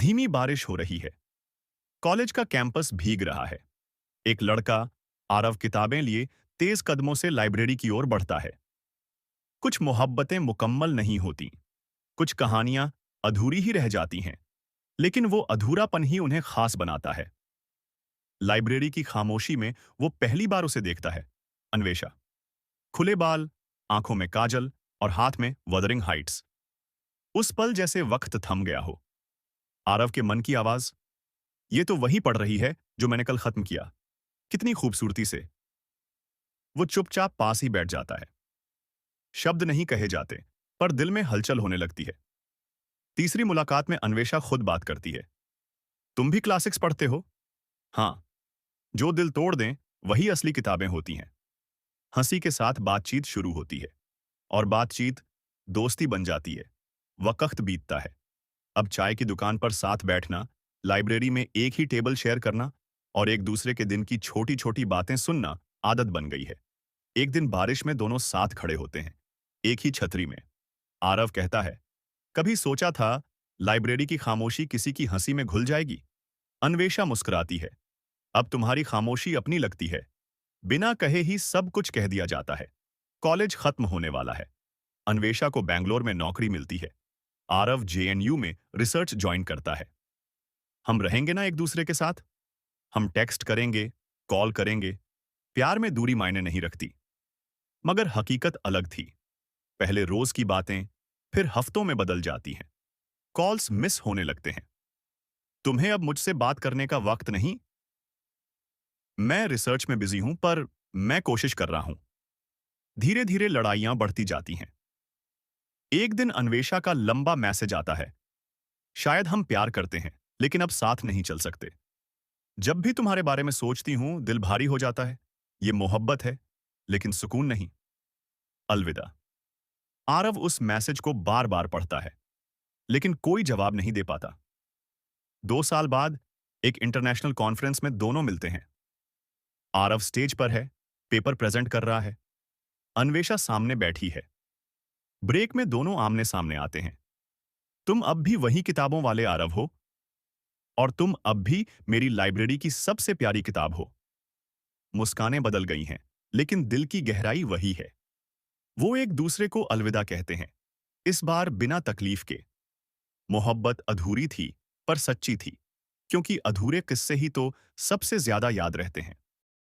धीमी बारिश हो रही है। कॉलेज का कैंपस भीग रहा है। एक लड़का आरव किताबें लिए तेज कदमों से लाइब्रेरी की ओर बढ़ता है। कुछ मोहब्बतें मुकम्मल नहीं होती, कुछ कहानियां अधूरी ही रह जाती हैं, लेकिन वो अधूरापन ही उन्हें खास बनाता है। लाइब्रेरी की खामोशी में वो पहली बार उसे देखता है। अन्वेषा, खुले बाल, आंखों में काजल और हाथ में वदरिंग हाइट्स। उस पल जैसे वक्त थम गया हो। आरव के मन की आवाज, ये तो वही पढ़ रही है जो मैंने कल खत्म किया, कितनी खूबसूरती से। वो चुपचाप पास ही बैठ जाता है। शब्द नहीं कहे जाते, पर दिल में हलचल होने लगती है। तीसरी मुलाकात में अन्वेषा खुद बात करती है। तुम भी क्लासिक्स पढ़ते हो? हाँ। जो दिल तोड़ दें वही असली किताबें होती हैं। हंसी के साथ बातचीत शुरू होती है और बातचीत दोस्ती बन जाती है। वक्त बीतता है। अब चाय की दुकान पर साथ बैठना, लाइब्रेरी में एक ही टेबल शेयर करना और एक दूसरे के दिन की छोटी छोटी बातें सुनना आदत बन गई है। एक दिन बारिश में दोनों साथ खड़े होते हैं, एक ही छतरी में। आरव कहता है, कभी सोचा था लाइब्रेरी की खामोशी किसी की हंसी में घुल जाएगी? अन्वेषा मुस्कुराती है। अब तुम्हारी खामोशी अपनी लगती है। बिना कहे ही सब कुछ कह दिया जाता है। कॉलेज खत्म होने वाला है। अन्वेषा को बैंगलोर में नौकरी मिलती है। आरव जेएनयू में रिसर्च ज्वाइन करता है। हम रहेंगे ना एक दूसरे के साथ? हम टेक्स्ट करेंगे, कॉल करेंगे। प्यार में दूरी मायने नहीं रखती। मगर हकीकत अलग थी। पहले रोज की बातें, फिर हफ्तों में बदल जाती हैं। कॉल्स मिस होने लगते हैं। तुम्हें अब मुझसे बात करने का वक्त नहीं? मैं रिसर्च में बिजी हूं, पर मैं कोशिश कर रहा हूं। धीरे धीरे लड़ाइयां बढ़ती जाती हैं। एक दिन अन्वेषा का लंबा मैसेज आता है। शायद हम प्यार करते हैं, लेकिन अब साथ नहीं चल सकते। जब भी तुम्हारे बारे में सोचती हूं, दिल भारी हो जाता है। ये मोहब्बत है, लेकिन सुकून नहीं। अलविदा। आरव उस मैसेज को बार बार पढ़ता है, लेकिन कोई जवाब नहीं दे पाता। 2 साल बाद एक इंटरनेशनल कॉन्फ्रेंस में दोनों मिलते हैं। आरव स्टेज पर है, पेपर प्रेजेंट कर रहा है। अन्वेषा सामने बैठी है। ब्रेक में दोनों आमने सामने आते हैं। तुम अब भी वही किताबों वाले आरव हो, और तुम अब भी मेरी लाइब्रेरी की सबसे प्यारी किताब हो। मुस्कानें बदल गई हैं, लेकिन दिल की गहराई वही है। वो एक दूसरे को अलविदा कहते हैं, इस बार बिना तकलीफ के। मोहब्बत अधूरी थी, पर सच्ची थी, क्योंकि अधूरे किस्से ही तो सबसे ज्यादा याद रहते हैं।